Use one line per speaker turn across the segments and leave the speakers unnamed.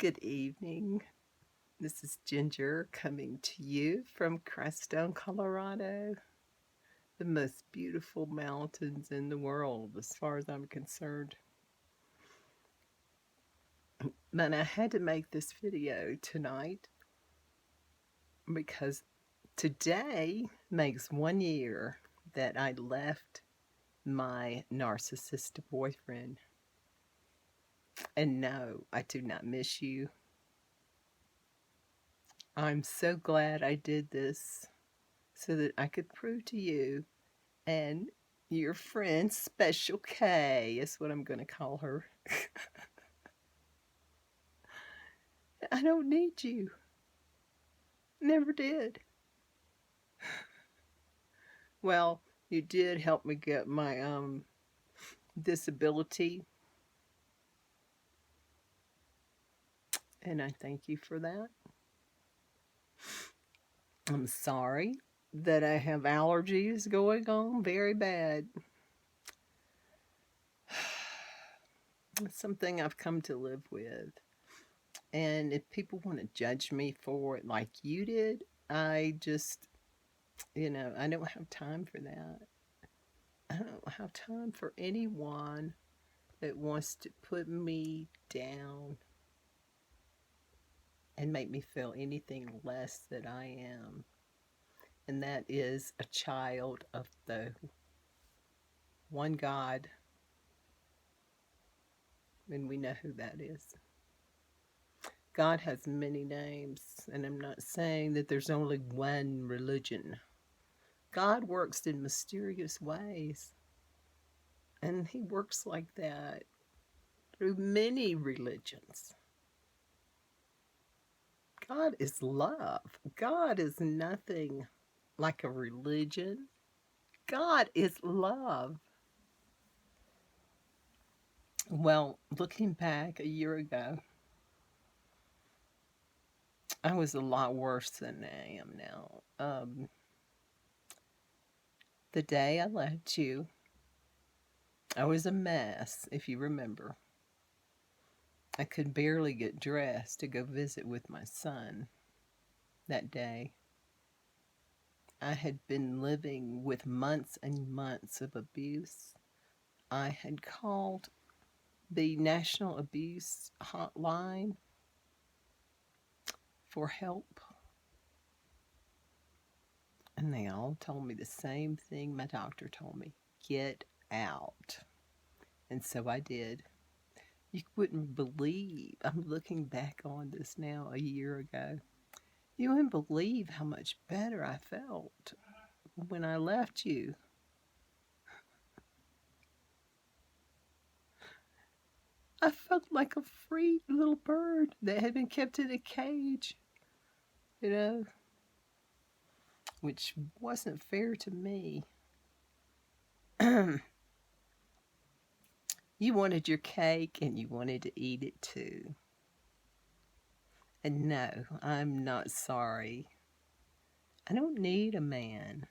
Good evening. This is Ginger coming to you from Crestone, Colorado. The most beautiful mountains in the world, as far as I'm concerned. But I had to make this video tonight because today makes 1 year that I left my narcissistic boyfriend. And no, I do not miss you. I'm so glad I did this so that I could prove to you and your friend Special K is what I'm going to call her. I don't need you. Never did. Well, you did help me get my disability, and I thank you for that. I'm sorry that I have allergies going on very bad. It's something I've come to live with. And if people want to judge me for it like you did, I just, I don't have time for that. I don't have time for anyone that wants to put me down and make me feel anything less than I am. And that is a child of the one God. And we know who that is. God has many names, and I'm not saying that there's only one religion. God works in mysterious ways, and He works like that through many religions. God is love. God is nothing like a religion. God is love. Well, looking back a year ago, I was a lot worse than I am now. The day I left you, I was a mess, if you remember. I could barely get dressed to go visit with my son that day. I had been living with months and months of abuse. I had called the National Abuse Hotline for help, and they all told me the same thing my doctor told me: get out. And so I did. You wouldn't believe, I'm looking back on this now a year ago, you wouldn't believe how much better I felt when I left you. I felt like a free little bird that had been kept in a cage, which wasn't fair to me. You wanted your cake and you wanted to eat it too. And no, I'm not sorry. I don't need a man.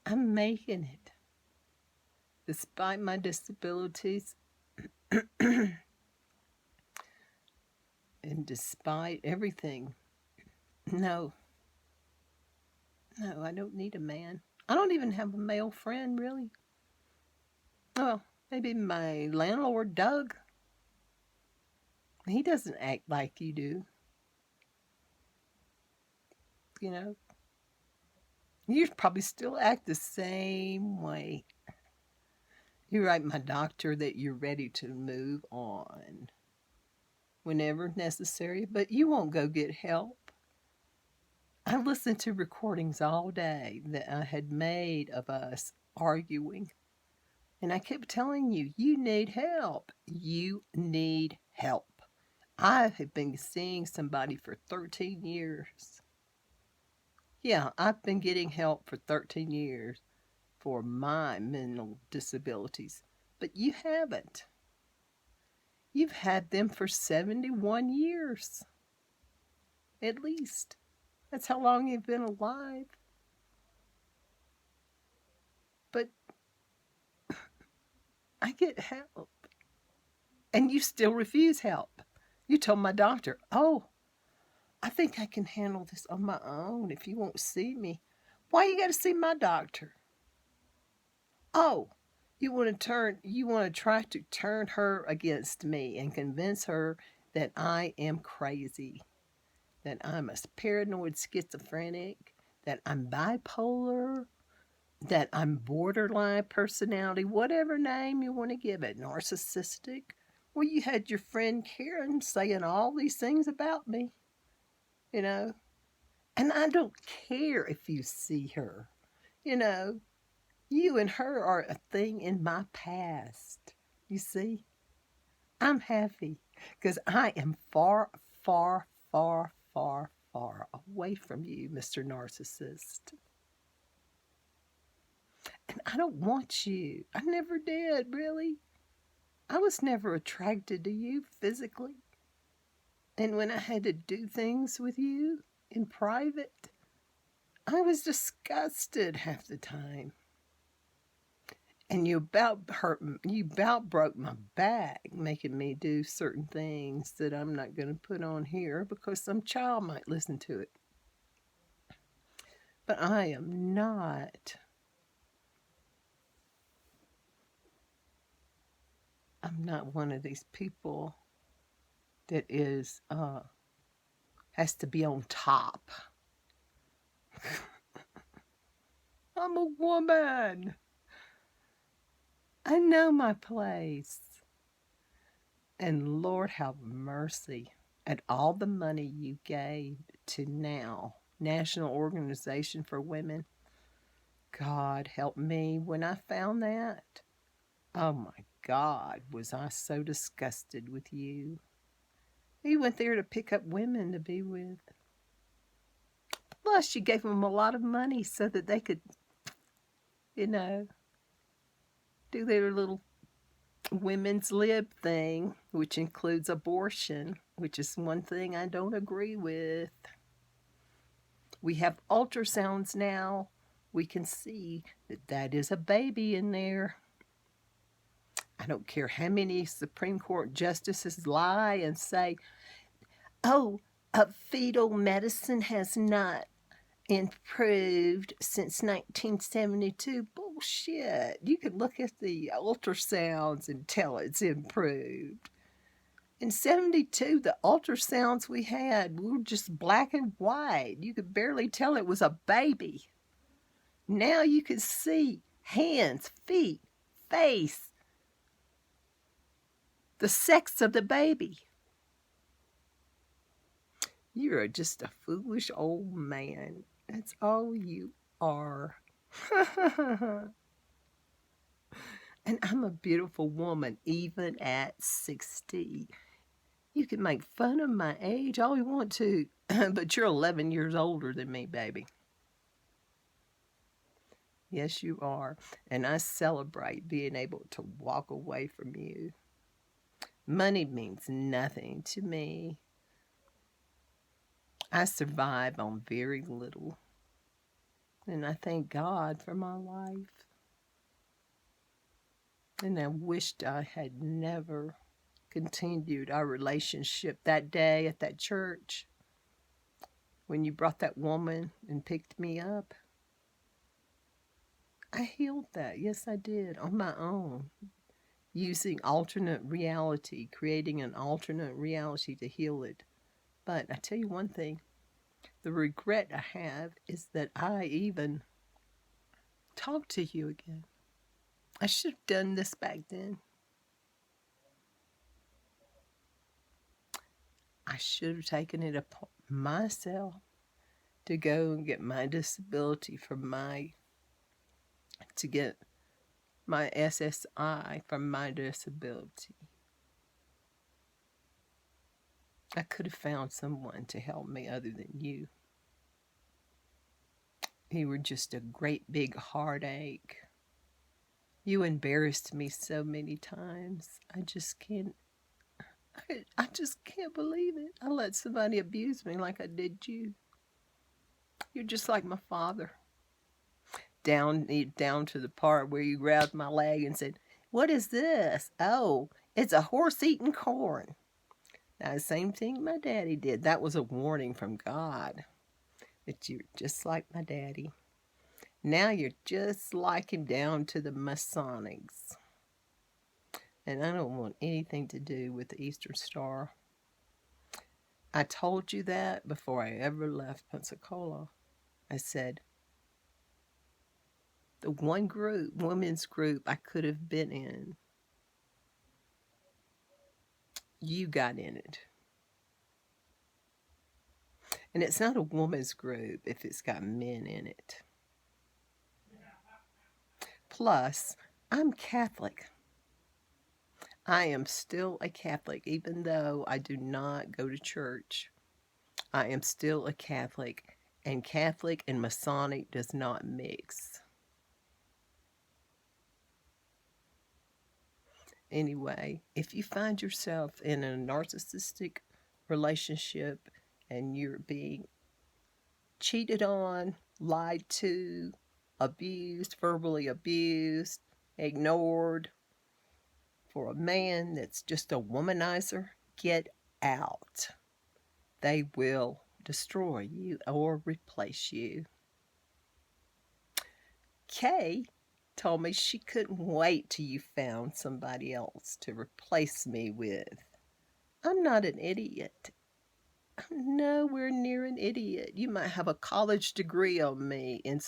I'm making it. Despite my disabilities and despite everything. No, I don't need a man. I don't even have a male friend, really. Well, maybe my landlord, Doug. He doesn't act like you do. You probably still act the same way. You write my doctor that you're ready to move on whenever necessary, but you won't go get help. I listened to recordings all day that I had made of us arguing, and I kept telling you, you need help. You need help. I have been seeing somebody for 13 years. Yeah, I've been getting help for 13 years for my mental disabilities, but you haven't. You've had them for 71 years, at least. That's how long you've been alive. But I get help. And you still refuse help. You told my doctor, oh, I think I can handle this on my own if you won't see me. Why you got to see my doctor? Oh, you want to try to turn her against me and convince her that I am crazy, that I'm a paranoid schizophrenic, that I'm bipolar, that I'm borderline personality, whatever name you want to give it, narcissistic. Well, you had your friend Karen saying all these things about me, you know, and I don't care if you see her, you know. You and her are a thing in my past. You see, I'm happy because I am far, far, far, far, far away from you, Mr. Narcissist. And I don't want you. I never did, really. I was never attracted to you physically. And when I had to do things with you in private, I was disgusted half the time. And you about broke my back, making me do certain things that I'm not going to put on here because some child might listen to it. But I am not. I'm not one of these people that has to be on top. I'm a woman. I know my place. And Lord have mercy at all the money you gave to NOW, National Organization for Women. God help me when I found that. Oh my God, was I so disgusted with you. You went there to pick up women to be with. Plus, you gave them a lot of money so that they could, you know, do their little women's lib thing, which includes abortion, which is one thing I don't agree with. We have ultrasounds now. We can see that that is a baby in there. I don't care how many Supreme Court justices lie and say, oh, fetal medicine has not improved since 1972. Bullshit. You can look at the ultrasounds and tell it's improved. In 72, the ultrasounds we had were just black and white. You could barely tell it was a baby. Now you can see hands, feet, face, the sex of the baby. You're just a foolish old man. That's all you are. And I'm a beautiful woman, even at 60. You can make fun of my age all you want to, but you're 11 years older than me, baby. Yes, you are. And I celebrate being able to walk away from you. Money means nothing to me. I survive on very little. And I thank God for my life. And I wished I had never continued our relationship that day at that church when you brought that woman and picked me up. I healed that. Yes, I did, on my own, using alternate reality, creating an alternate reality to heal it. But I tell you one thing, the regret I have is that I even talked to you again. I should have done this back then. I should have taken it upon myself to go and get my disability to get my SSI from my disability. I could have found someone to help me other than you. You were just a great big heartache. You embarrassed me so many times. I just can't believe it. I let somebody abuse me like I did you. You're just like my father. Down to the part where you grabbed my leg and said, "What is this?" "Oh, It's a horse eating corn. Now, the same thing my daddy did. That was a warning from God. That you're just like my daddy. Now you're just like him down to the Masonics. And I don't want anything to do with the Eastern Star. I told you that before I ever left Pensacola. I said, the one group, women's group I could have been in, you got in it. And it's not a woman's group if it's got men in it. Plus, I'm Catholic. I am still a Catholic, even though I do not go to church. I am still a Catholic, and Catholic and Masonic does not mix. Anyway, if you find yourself in a narcissistic relationship and you're being cheated on, lied to, abused, verbally abused, ignored for a man that's just a womanizer, get out. They will destroy you or replace you. Kay told me she couldn't wait till you found somebody else to replace me with. I'm not an idiot. I'm nowhere near an idiot. You might have a college degree on me in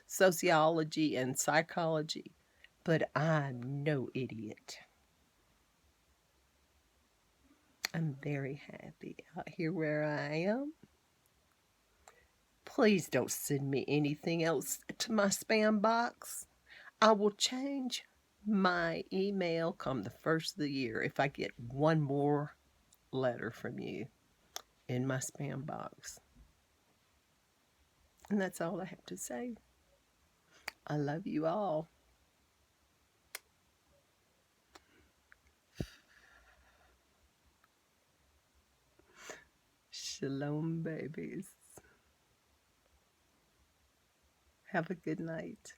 sociology and psychology, but I'm no idiot. I'm very happy out here where I am. Please don't send me anything else to my spam box. I will change my email come the first of the year if I get one more letter from you in my spam box. And that's all I have to say. I love you all. Shalom, babies. Have a good night.